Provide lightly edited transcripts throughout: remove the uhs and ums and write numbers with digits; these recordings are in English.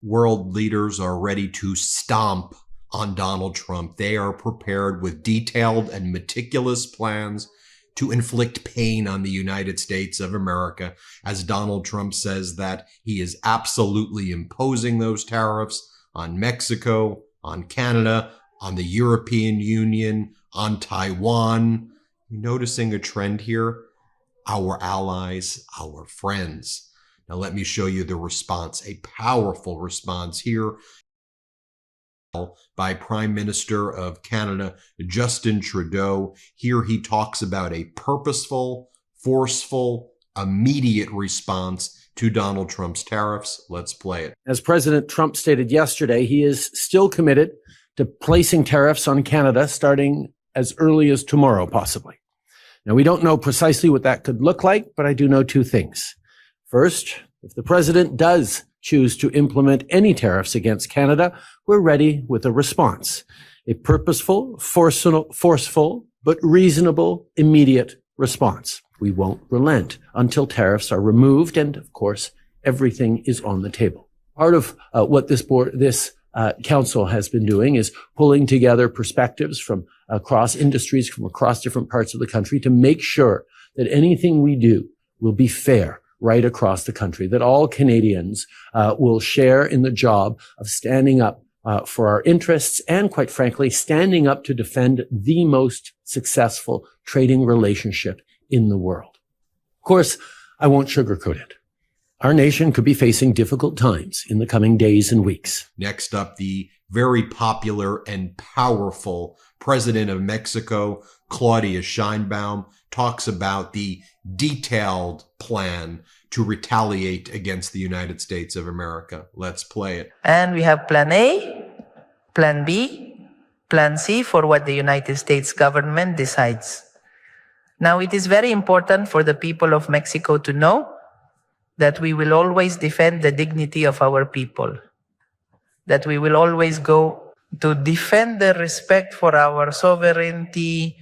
World leaders are ready to stomp on Donald Trump. They are prepared with detailed and meticulous plans to inflict pain on the United States of America, as Donald Trump says that he is absolutely imposing those tariffs on Mexico, on Canada, on the European Union, on Taiwan. You're noticing a trend here? Our allies, our friends. Now let me show you the response, a powerful response here by Prime Minister of Canada, Justin Trudeau. Here he talks about a purposeful, forceful, immediate response to Donald Trump's tariffs. Let's play it. As President Trump stated yesterday, he is still committed to placing tariffs on Canada starting as early as tomorrow, possibly. Now, we don't know precisely what that could look like, but I do know two things. First, if the president does choose to implement any tariffs against Canada, we're ready with a response, a purposeful, forceful, but reasonable, immediate response. We won't relent until tariffs are removed, and of course, everything is on the table. Part of what this council has been doing is pulling together perspectives from across industries, from across different parts of the country, to make sure that anything we do will be fair right across the country, that all Canadians will share in the job of standing up for our interests and, quite frankly, standing up to defend the most successful trading relationship in the world. Of course, I won't sugarcoat it. Our nation could be facing difficult times in the coming days and weeks. Next up, the very popular and powerful President of Mexico, Claudia Sheinbaum, talks about the detailed plan to retaliate against the United States of America. Let's play it. And we have Plan A, Plan B, Plan C for what the United States government decides. Now, it is very important for the people of Mexico to know that we will always defend the dignity of our people, that we will always go to defend the respect for our sovereignty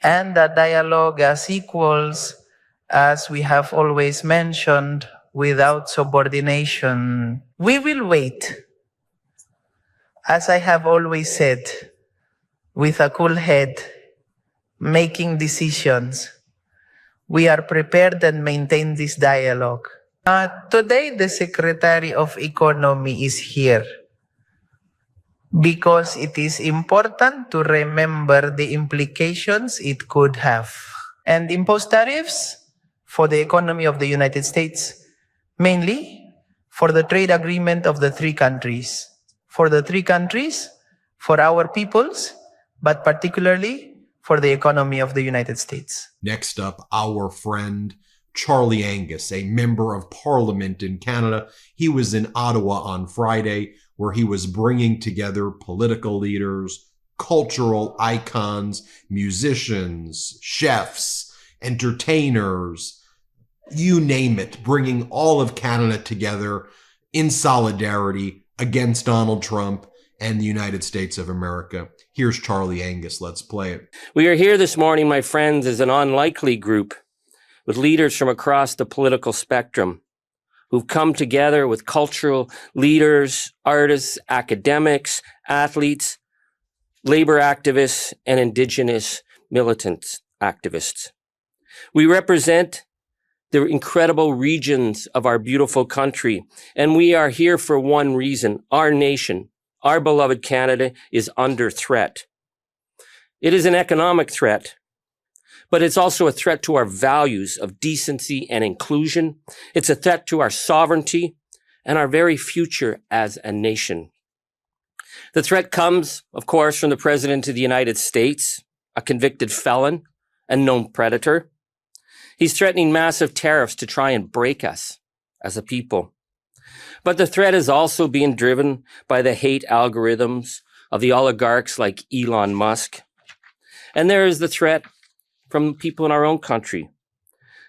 and the dialogue as equals, as we have always mentioned, without subordination. We will wait, as I have always said, with a cool head, making decisions. We are prepared and maintain this dialogue. Today, the Secretary of Economy is here because it is important to remember the implications it could have. And impose tariffs for the economy of the United States, mainly for the trade agreement of the three countries. For the three countries, for our peoples, but particularly for the economy of the United States. Next up, our friend Charlie Angus, a member of parliament in Canada. He was in Ottawa on Friday, where he was bringing together political leaders, cultural icons, musicians, chefs, entertainers, you name it, bringing all of Canada together in solidarity against Donald Trump and the United States of America. Here's Charlie Angus. Let's play it. We are here this morning, my friends, as an unlikely group with leaders from across the political spectrum who've come together with cultural leaders, artists, academics, athletes, labor activists, and Indigenous militant activists. We represent the incredible regions of our beautiful country, and we are here for one reason. Our nation, our beloved Canada, is under threat. It is an economic threat, but it's also a threat to our values of decency and inclusion. It's a threat to our sovereignty and our very future as a nation. The threat comes, of course, from the President of the United States, a convicted felon and known predator. He's threatening massive tariffs to try and break us as a people. But the threat is also being driven by the hate algorithms of the oligarchs like Elon Musk. And there is the threat from people in our own country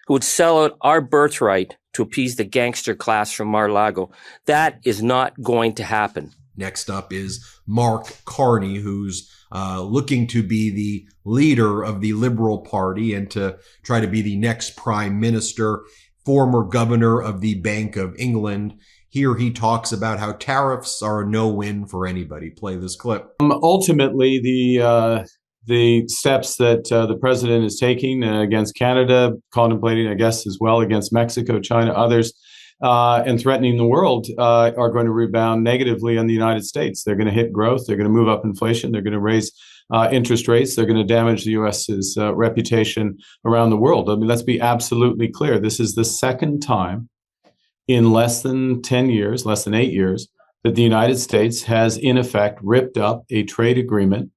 who would sell out our birthright to appease the gangster class from Mar-a-Lago. That is not going to happen. Next up is Mark Carney, who's looking to be the leader of the Liberal Party and to try to be the next Prime Minister, former governor of the Bank of England. Here he talks about how tariffs are a no-win for anybody. Play this clip. Ultimately, the steps that the president is taking against Canada, contemplating, I guess, as well against Mexico, China, others, and threatening the world are going to rebound negatively on the United States. They're going to hit growth. They're going to move up inflation. They're going to raise interest rates. They're going to damage the U.S.'s reputation around the world. I mean, let's be absolutely clear. This is the second time in less than 10 years, less than 8 years, that the United States has, in effect, ripped up a trade agreement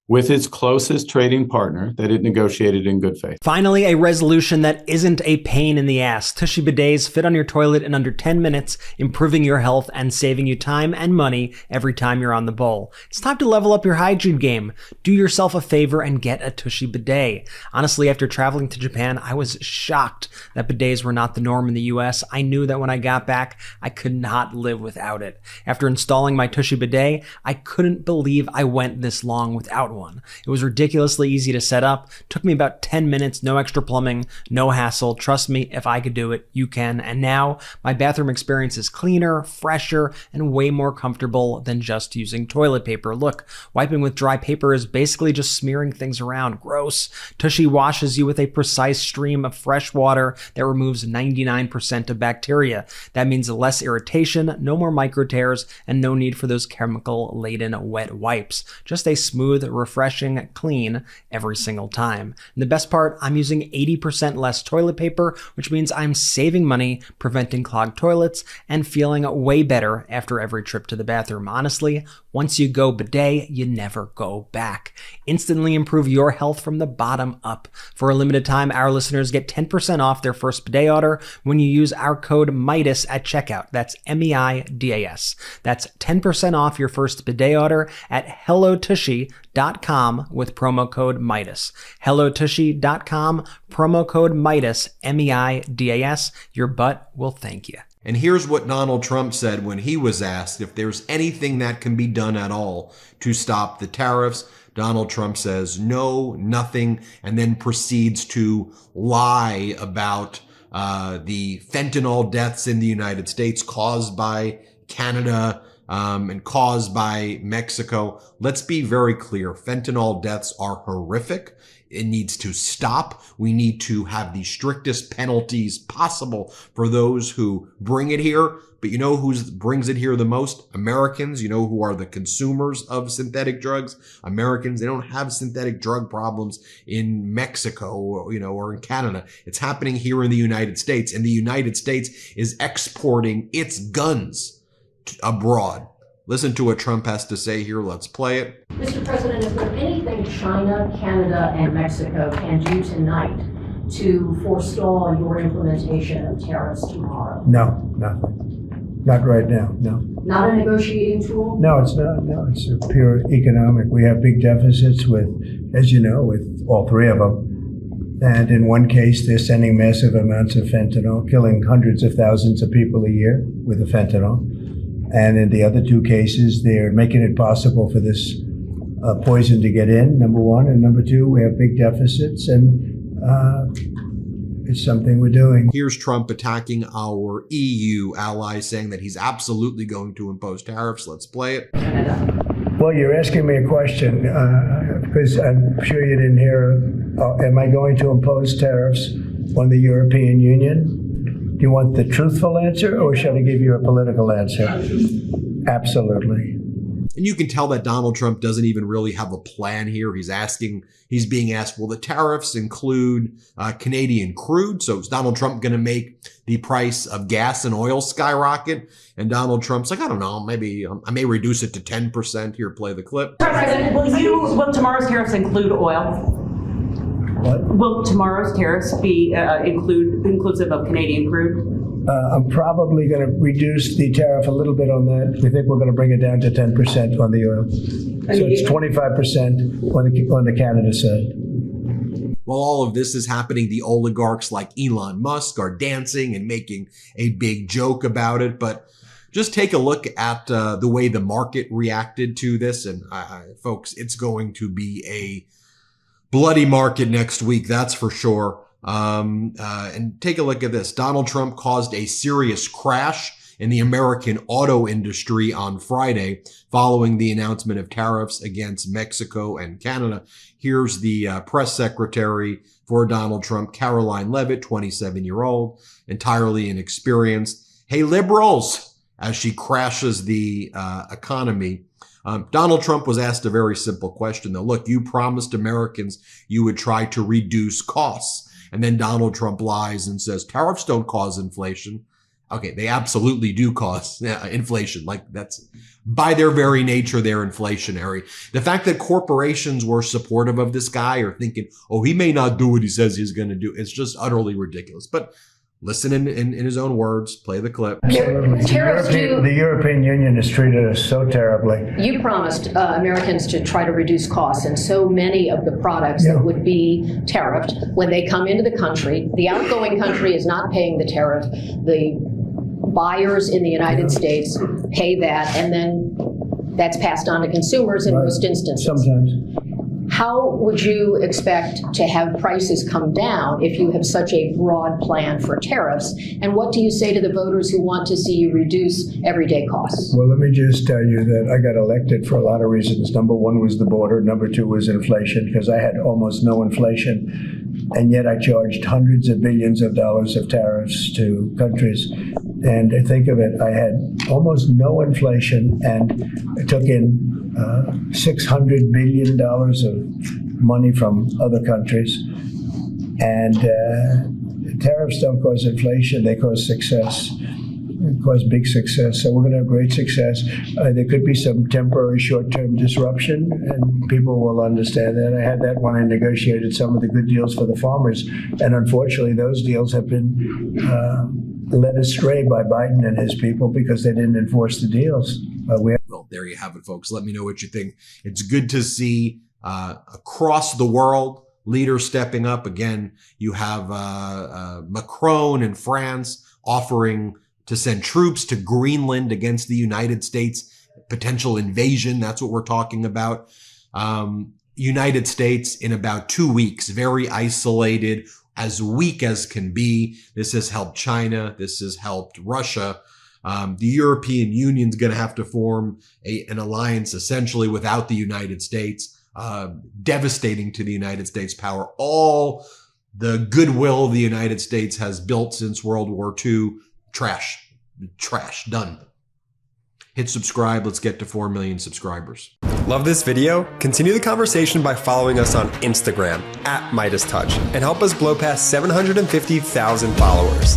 with its closest trading partner that it negotiated in good faith. Finally, a resolution that isn't a pain in the ass. Tushy bidets fit on your toilet in under 10 minutes, improving your health and saving you time and money every time you're on the bowl. It's time to level up your hygiene game. Do yourself a favor and get a Tushy bidet. Honestly, after traveling to Japan, I was shocked that bidets were not the norm in the US. I knew that when I got back, I could not live without it. After installing my Tushy bidet, I couldn't believe I went this long without one. It was ridiculously easy to set up. Took me about 10 minutes, no extra plumbing, no hassle. Trust me, if I could do it, you can. And now my bathroom experience is cleaner, fresher, and way more comfortable than just using toilet paper. Look, wiping with dry paper is basically just smearing things around. Gross. Tushy washes you with a precise stream of fresh water that removes 99% of bacteria. That means less irritation, no more micro tears, and no need for those chemical-laden wet wipes. Just a smooth, refreshing clean every single time. And the best part, I'm using 80% less toilet paper, which means I'm saving money, preventing clogged toilets, and feeling way better after every trip to the bathroom. Honestly, once you go bidet, you never go back. Instantly improve your health from the bottom up. For a limited time, our listeners get 10% off their first bidet order when you use our code Meidas at checkout. That's MEIDAS. That's 10% off your first bidet order at HelloTushy.com with promo code Meidas. HelloTushy.com, promo code Meidas, MEIDAS. Your butt will thank you. And here's what Donald Trump said when he was asked if there's anything that can be done at all to stop the tariffs. Donald Trump says no, nothing, and then proceeds to lie about the fentanyl deaths in the United States caused by Canada and caused by Mexico. Let's be very clear. Fentanyl deaths are horrific. It needs to stop. We need to have the strictest penalties possible for those who bring it here. But you know who brings it here the most? Americans. You know who are the consumers of synthetic drugs? Americans. They don't have synthetic drug problems in Mexico or, or in Canada. It's happening here in the United States, and the United States is exporting its guns abroad. Listen to what Trump has to say here. Let's play it. Mr. President, is there anything China, Canada, and Mexico can do tonight to forestall your implementation of tariffs tomorrow? No, nothing. Not right now, no. Not a negotiating tool? No, it's not. No, it's a pure economic. We have big deficits with, as you know, with all three of them. And in one case, they're sending massive amounts of fentanyl, killing hundreds of thousands of people a year with the fentanyl. And in the other two cases, they're making it possible for this poison to get in, number one. And number two, we have big deficits, and it's something we're doing. Here's Trump attacking our EU allies, saying that he's absolutely going to impose tariffs. Let's play it. Well, you're asking me a question, because I'm sure you didn't hear, am I going to impose tariffs on the European Union? Do you want the truthful answer, or should I give you a political answer? Absolutely. And you can tell that Donald Trump doesn't even really have a plan here. He's being asked, will the tariffs include Canadian crude? So is Donald Trump going to make the price of gas and oil skyrocket? And Donald Trump's like, I don't know, maybe I may reduce it to 10%. Here, play the clip. President, will tomorrow's tariffs include oil? What? Will tomorrow's tariffs be inclusive of Canadian crude? I'm probably going to reduce the tariff a little bit on that. We think we're going to bring it down to 10% on the oil. So it's 25% on the Canada side. While all of this is happening, the oligarchs like Elon Musk are dancing and making a big joke about it. But just take a look at the way the market reacted to this. And folks, it's going to be a bloody market next week, that's for sure. And take a look at this. Donald Trump caused a serious crash in the American auto industry on Friday following the announcement of tariffs against Mexico and Canada. Here's the press secretary for Donald Trump, Caroline Leavitt, 27-year-old, entirely inexperienced. Hey, liberals, as she crashes the economy. Donald Trump was asked a very simple question, though. Look, you promised Americans you would try to reduce costs. And then Donald Trump lies and says tariffs don't cause inflation. Okay, they absolutely do cause inflation. Like, that's by their very nature, they're inflationary. The fact that corporations were supportive of this guy or thinking, oh, he may not do what he says he's going to do, it's just utterly ridiculous. But listen in his own words, play the clip. The European Union has treated us so terribly. You promised Americans to try to reduce costs, and so many of the products that would be tariffed when they come into the country, the outgoing country is not paying the tariff. The buyers in the United States pay that, and then that's passed on to consumers in most instances. Sometimes. How would you expect to have prices come down if you have such a broad plan for tariffs? And what do you say to the voters who want to see you reduce everyday costs? Well, let me just tell you that I got elected for a lot of reasons. Number one was the border. Number two was inflation, because I had almost no inflation. And yet I charged hundreds of billions of dollars of tariffs to countries. And think of it, I had almost no inflation and I took in $600 billion of money from other countries. And tariffs don't cause inflation, they cause success. They cause big success. So we're going to have great success. There could be some temporary short-term disruption, and people will understand that. I had that when I negotiated some of the good deals for the farmers. And unfortunately, those deals have been led astray by Biden and his people because they didn't enforce the deals. Well, there you have it, folks. Let me know what you think. It's good to see across the world leaders stepping up. Again, you have Macron in France offering to send troops to Greenland against the United States, potential invasion. That's what we're talking about. United States in about 2 weeks, very isolated, as weak as can be. This has helped China. This has helped Russia. The European Union's going to have to form an alliance essentially without the United States, devastating to the United States power. All the goodwill the United States has built since World War II, trash, done. Hit subscribe. Let's get to 4 million subscribers. Love this video? Continue the conversation by following us on Instagram @MeidasTouch and help us blow past 750,000 followers.